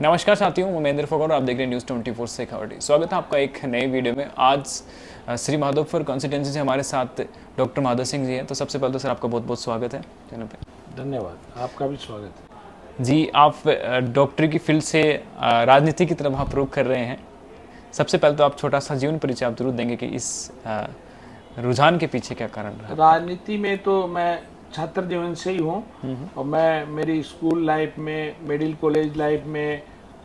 नमस्कार साथियों, मैं महेंद्र फोगाट और आप देख रहे हैं न्यूज़ 24 से खबरटी। स्वागत है आपका एक नए वीडियो में। आज श्री माधोपुर कॉन्स्टिट्यूंसी से हमारे साथ डॉक्टर माधव सिंह जी हैं। तो सबसे पहले तो सर आपका बहुत बहुत स्वागत है चैनल पे। धन्यवाद, आपका भी स्वागत है जी। आप डॉक्टरी की फील्ड से राजनीति की तरफ आप रुख कर रहे हैं। सबसे पहले तो आप छोटा सा जीवन परिचय आप जरूर देंगे कि इस रुझान के पीछे क्या कारण रहा। राजनीति में तो मैं छात्र जीवन से ही हूँ और मैं मेरी स्कूल लाइफ में, मिडिल कॉलेज लाइफ में,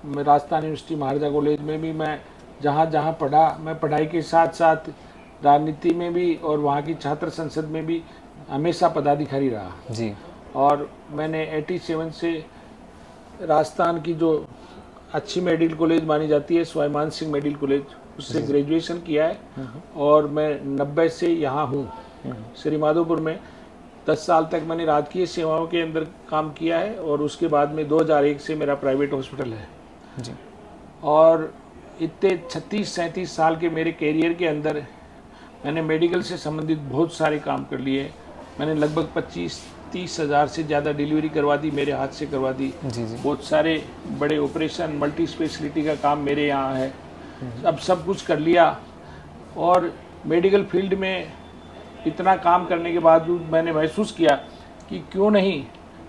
राजस्थान यूनिवर्सिटी महाराजा कॉलेज में भी मैं जहाँ जहाँ पढ़ा, मैं पढ़ाई के साथ साथ राजनीति में भी और वहाँ की छात्र संसद में भी हमेशा पदाधिकारी रहा जी। और मैंने 87 से राजस्थान की जो अच्छी मेडिकल कॉलेज मानी जाती है स्वाभिमान सिंह मेडिकल कॉलेज, उससे ग्रेजुएशन किया है और मैं 90 से यहाँ हूँ श्री माधोपुर में। 10 साल तक मैंने राजकीय सेवाओं के अंदर काम किया है और उसके बाद में 2001 से मेरा प्राइवेट हॉस्पिटल है जी। और इतने 36-37 साल के मेरे कैरियर के अंदर मैंने मेडिकल से संबंधित बहुत सारे काम कर लिए। मैंने लगभग 25-30 हज़ार से ज़्यादा डिलीवरी करवा दी, मेरे हाथ से करवा दी। जी जी। बहुत सारे बड़े ऑपरेशन, मल्टी स्पेशलिटी का काम मेरे यहाँ है। अब सब कुछ कर लिया और मेडिकल फील्ड में इतना काम करने के बावजूद मैंने महसूस किया कि क्यों नहीं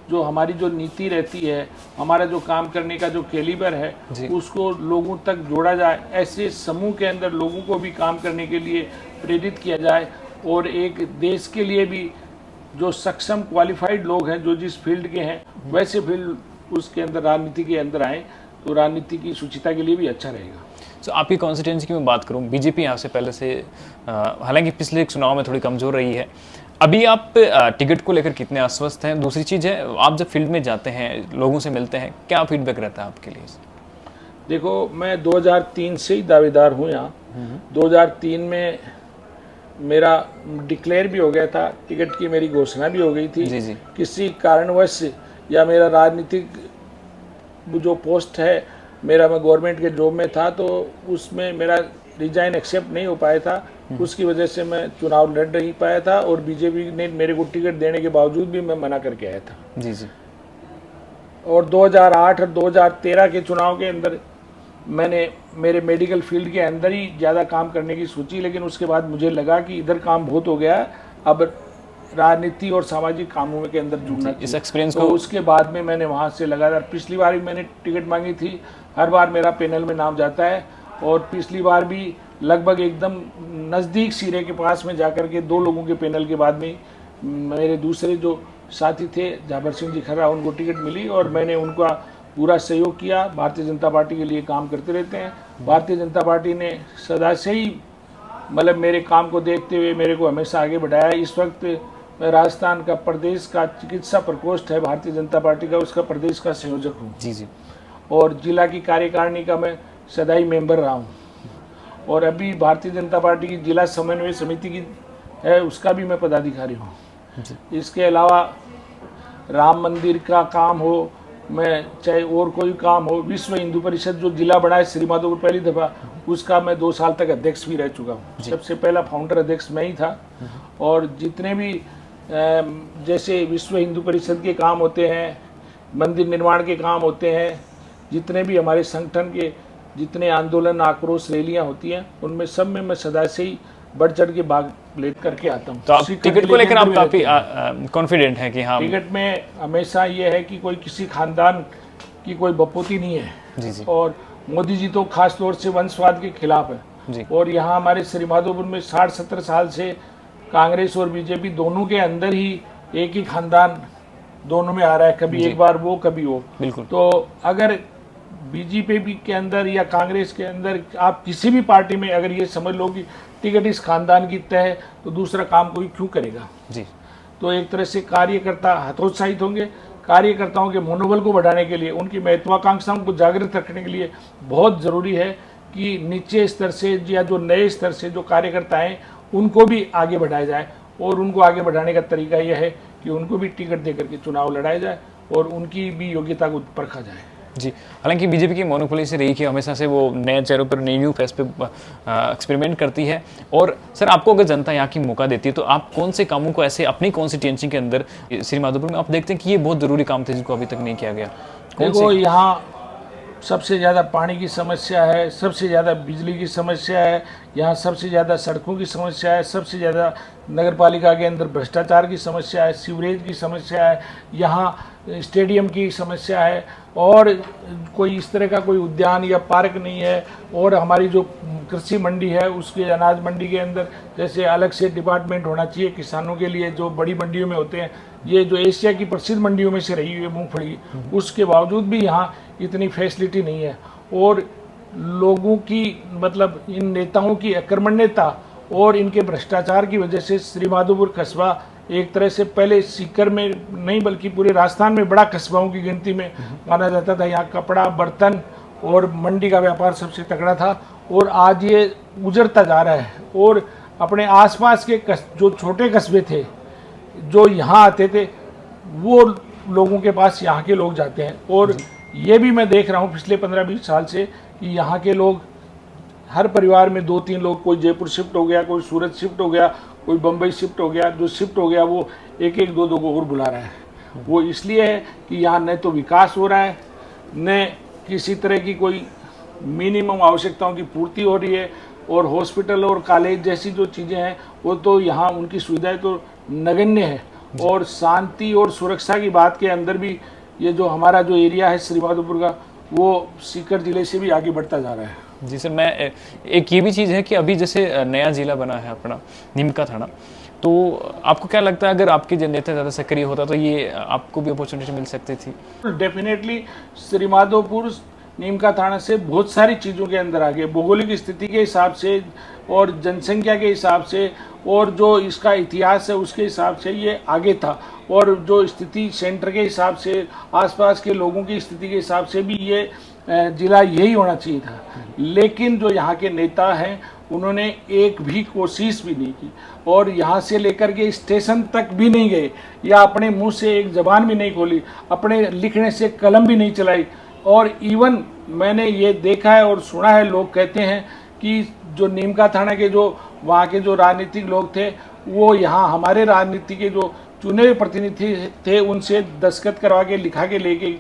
जो हमारी जो नीति रहती है, हमारा जो काम करने का जो कैलिबर है, उसको लोगों तक जोड़ा जाए, ऐसे समूह के अंदर लोगों को भी काम करने के लिए प्रेरित किया जाए और एक देश के लिए भी जो सक्षम क्वालिफाइड लोग हैं, जो जिस फील्ड के हैं वैसे फील्ड उसके अंदर राजनीति के अंदर आए तो राजनीति की शुचिता के लिए भी अच्छा रहेगा। तो आपकी कॉन्स्टिट्यूंसी की मैं बात करूं, बीजेपी यहाँ से पहले से हालांकि पिछले चुनाव में थोड़ी कमज़ोर रही है। अभी आप टिकट को लेकर कितने आश्वस्त हैं? दूसरी चीज़ है, आप जब फील्ड में जाते हैं, लोगों से मिलते हैं, क्या फीडबैक रहता है आपके लिए? देखो, मैं 2003 से ही दावेदार हूँ यहाँ। 2003 में मेरा डिक्लेयर भी हो गया था, टिकट की मेरी घोषणा भी हो गई थी। जी जी। किसी कारणवश या मेरा राजनीतिक जो पोस्ट है मेरा, मैं गवर्नमेंट के जॉब में था तो उसमें मेरा रिजाइन एक्सेप्ट नहीं हो पाया था। उसकी वजह से मैं चुनाव लड़ नहीं पाया था और बीजेपी ने मेरे को टिकट देने के बावजूद भी मैं मना करके आया था। जी जी। और 2008 और 2013 के चुनाव के अंदर मैंने मेरे मेडिकल फील्ड के अंदर ही ज़्यादा काम करने की सोची, लेकिन उसके बाद मुझे लगा कि इधर काम बहुत हो गया, अब राजनीति और सामाजिक कामों के अंदर जुड़ना। इस एक्सपीरियंस तो उसके बाद में मैंने वहाँ से लगातार, पिछली बार भी मैंने टिकट मांगी थी, हर बार मेरा पैनल में नाम जाता है और पिछली बार भी लगभग एकदम नज़दीक सिरे के पास में जाकर के 2 लोगों के पैनल के बाद में मेरे दूसरे जो साथी थे जाबर सिंह जी खर्रा, उनको टिकट मिली और मैंने उनका पूरा सहयोग किया। भारतीय जनता पार्टी के लिए काम करते रहते हैं। भारतीय जनता पार्टी ने सदा से ही मतलब मेरे काम को देखते हुए मेरे को हमेशा आगे बढ़ाया। इस वक्त मैं राजस्थान का प्रदेश का चिकित्सा प्रकोष्ठ है भारतीय जनता पार्टी का, उसका प्रदेश का संयोजक हूँ। जी जी। और जिला की कार्यकारिणी का मैं सदाई मेंबर रहा हूँ और अभी भारतीय जनता पार्टी की जिला समन्वय समिति की है, उसका भी मैं पदाधिकारी हूँ। इसके अलावा राम मंदिर का काम हो, मैं चाहे और कोई काम हो, विश्व हिंदू परिषद जो जिला बना है श्री माधोपुर पहली दफ़ा, उसका मैं 2 साल तक अध्यक्ष भी रह चुका हूँ। सबसे पहला फाउंडर अध्यक्ष मैं ही था। और जितने भी जैसे विश्व हिंदू परिषद के काम होते हैं, मंदिर निर्माण के काम होते हैं, जितने भी हमारे संगठन के जितने आंदोलन, आक्रोश रैलियां होती हैं, उनमें सब में मैं सदा से ही बढ़ चढ़ के भाग ले करके आता हूँ। तो आप टिकट को लेकर आप काफ़ी कॉन्फिडेंट हैं कि हाँ? टिकट में हमेशा ये है कि कोई किसी खानदान की कोई बपोती नहीं है। जी जी। और मोदी जी तो खास तौर से वंशवाद के खिलाफ है जी। और यहाँ हमारे श्री माधोपुर में 60-70 साल से कांग्रेस और बीजेपी दोनों के अंदर ही एक ही खानदान दोनों में आ रहा है, कभी एक बार वो कभी वो। बिल्कुल। तो अगर बीजेपी के अंदर या कांग्रेस के अंदर आप किसी भी पार्टी में अगर ये समझ लो कि टिकट इस खानदान की तय है तो दूसरा काम कोई क्यों करेगा? जी। तो एक तरह से कार्यकर्ता हतोत्साहित होंगे। कार्यकर्ताओं के मनोबल को बढ़ाने के लिए, उनकी महत्वाकांक्षाओं को जागृत रखने के लिए बहुत ज़रूरी है कि नीचे स्तर से या जो नए स्तर से जो कार्यकर्ता हैं उनको भी आगे बढ़ाया जाए। और उनको आगे बढ़ाने का तरीका यह है कि उनको भी टिकट दे करके चुनाव लड़ाया जाए और उनकी भी योग्यता को परखा जाए। जी। हालांकि बीजेपी की मोनोपोली से रही कि हमेशा से वो नए चेहरों पर, नई न्यू फेस पे एक्सपेरिमेंट करती है। और सर, आपको अगर जनता यहाँ की मौका देती है तो आप कौन से कामों को ऐसे अपनी कॉन्स्टिट्यूएंसी के अंदर श्री माधोपुर में आप देखते हैं कि ये बहुत ज़रूरी काम थे जिनको अभी तक नहीं किया गया? देखो, यहाँ सबसे ज़्यादा पानी की समस्या है, सबसे ज़्यादा बिजली की समस्या है, यहाँ सबसे ज़्यादा सड़कों की समस्या है, सबसे ज़्यादा नगर पालिका के अंदर भ्रष्टाचार की समस्या है, सीवरेज की समस्या है, यहाँ स्टेडियम की समस्या है, और कोई इस तरह का कोई उद्यान या पार्क नहीं है। और हमारी जो कृषि मंडी है उसके अनाज मंडी के अंदर जैसे अलग से डिपार्टमेंट होना चाहिए किसानों के लिए, जो बड़ी मंडियों में होते हैं। ये जो एशिया की प्रसिद्ध मंडियों में से रही हुई है मूंगफली, उसके बावजूद भी यहाँ इतनी फैसिलिटी नहीं है। और लोगों की मतलब इन नेताओं की अकर्मण्यता और इनके भ्रष्टाचार की वजह से श्रीमाधोपुर कस्बा एक तरह से पहले सीकर में नहीं बल्कि पूरे राजस्थान में बड़ा कस्बाओं की गिनती में माना जाता था। यहाँ कपड़ा, बर्तन और मंडी का व्यापार सबसे तगड़ा था, और आज ये उजड़ता जा रहा है। और अपने आसपास के जो छोटे कस्बे थे जो यहाँ आते थे, वो लोगों के पास यहाँ के लोग जाते हैं। और ये भी मैं देख रहा हूँ पिछले 15-20 साल से कि यहाँ के लोग हर परिवार में 2-3 लोग, कोई जयपुर शिफ्ट हो गया, कोई सूरत शिफ्ट हो गया, कोई बम्बई शिफ्ट हो गया। जो शिफ्ट हो गया वो 1-1, 2-2 को और बुला रहा है। वो इसलिए है कि यहाँ न तो विकास हो रहा है, न किसी तरह की कोई मिनिमम आवश्यकताओं की पूर्ति हो रही है। और हॉस्पिटल और कॉलेज जैसी जो चीज़ें हैं वो तो यहाँ उनकी सुविधाएं तो नगण्य है। और शांति और सुरक्षा की बात के अंदर भी ये जो हमारा जो एरिया है श्रीमाधोपुर का, वो सीकर जिले से भी आगे बढ़ता जा रहा है। जी सर, मैं एक ये भी चीज़ है कि अभी जैसे नया जिला बना है अपना नीमका थाना, तो आपको क्या लगता है अगर आपके जो नेता ज़्यादा सक्रिय होता तो ये आपको भी अपॉर्चुनिटी मिल सकती थी? डेफिनेटली श्रीमाधोपुर नीमका थाना से बहुत सारी चीज़ों के अंदर आगे, भौगोलिक स्थिति के हिसाब से और जनसंख्या के हिसाब से और जो इसका इतिहास है उसके हिसाब से ये आगे था। और जो स्थिति सेंटर के हिसाब से, आसपास के लोगों की स्थिति के हिसाब से भी ये जिला यही होना चाहिए था। लेकिन जो यहाँ के नेता हैं उन्होंने एक भी कोशिश भी नहीं की, और यहाँ से लेकर के स्टेशन तक भी नहीं गए, या अपने मुंह से एक जबान भी नहीं खोली, अपने लिखने से कलम भी नहीं चलाई। और इवन मैंने ये देखा है और सुना है, लोग कहते हैं कि जो नीमका थाना के जो वहाँ के जो राजनीतिक लोग थे, वो यहाँ हमारे राजनीति के जो चुने हुए प्रतिनिधि थे उनसे दस्तखत करवा के लिखा के लेके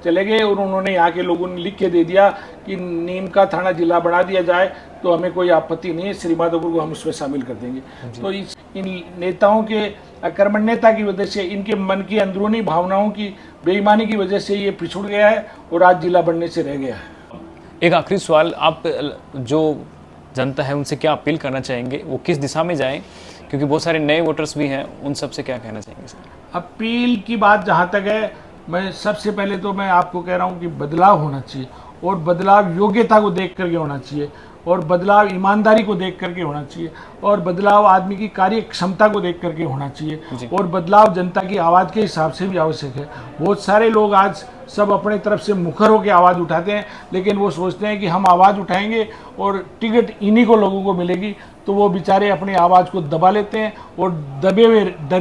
चले गए, और उन्होंने यहाँ के लोगों ने लिख के दे दिया कि नीमका थाना जिला बना दिया जाए तो हमें कोई आपत्ति नहीं है, श्रीमाधोपुर को हम उसमें शामिल कर देंगे। तो इन नेताओं के अकर्मण्यता की वजह से, इनके मन की अंदरूनी भावनाओं की बेईमानी की वजह से ये पिछड़ गया है और आज जिला बनने से रह गया है। एक आखिरी सवाल, आप जो जनता है उनसे क्या अपील करना चाहेंगे, वो किस दिशा में जाएं, क्योंकि बहुत सारे नए वोटर्स भी हैं, उन सब से क्या कहना चाहेंगे सर? अपील की बात जहाँ तक है, मैं सबसे पहले तो मैं आपको कह रहा हूँ कि बदलाव होना चाहिए, और बदलाव योग्यता को देख करके होना चाहिए, और बदलाव ईमानदारी को देख करके होना चाहिए, और बदलाव आदमी की कार्य क्षमता को देख करके होना चाहिए, और बदलाव जनता की आवाज़ के हिसाब से भी आवश्यक है। बहुत सारे लोग आज सब अपने तरफ से मुखर होकर आवाज़ उठाते हैं, लेकिन वो सोचते हैं कि हम आवाज़ उठाएंगे और टिकट इन्हीं को लोगों को मिलेगी, तो वो बेचारे अपनी आवाज़ को दबा लेते हैं और डरे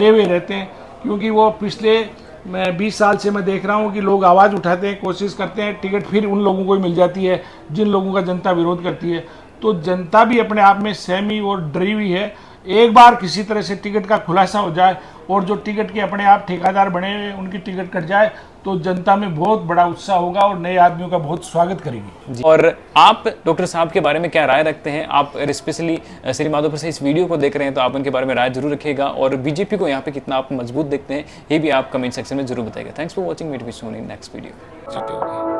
हुए रहते हैं। क्योंकि वो पिछले 20 साल से मैं देख रहा हूँ कि लोग आवाज़ उठाते हैं, कोशिश करते हैं, टिकट फिर उन लोगों को ही मिल जाती है जिन लोगों का जनता विरोध करती है। तो जनता भी अपने आप में सहमी और डरी हुई है। एक बार किसी तरह से टिकट का खुलासा हो जाए और जो टिकट के अपने आप ठेकेदार बने हुए उनकी टिकट कट जाए, तो जनता में बहुत बड़ा उत्साह होगा और नए आदमियों का बहुत स्वागत करेगी। और आप डॉक्टर साहब के बारे में क्या राय रखते हैं? आप स्पेशली श्रीमाधोपुर से इस वीडियो को देख रहे हैं तो आप उनके बारे में राय जरूर रखिएगा, और बीजेपी को यहाँ पे कितना आप मजबूत देखते हैं ये भी आप कमेंट सेक्शन में जरूर बताइएगा। Thanks for watching, meet with soon in next video.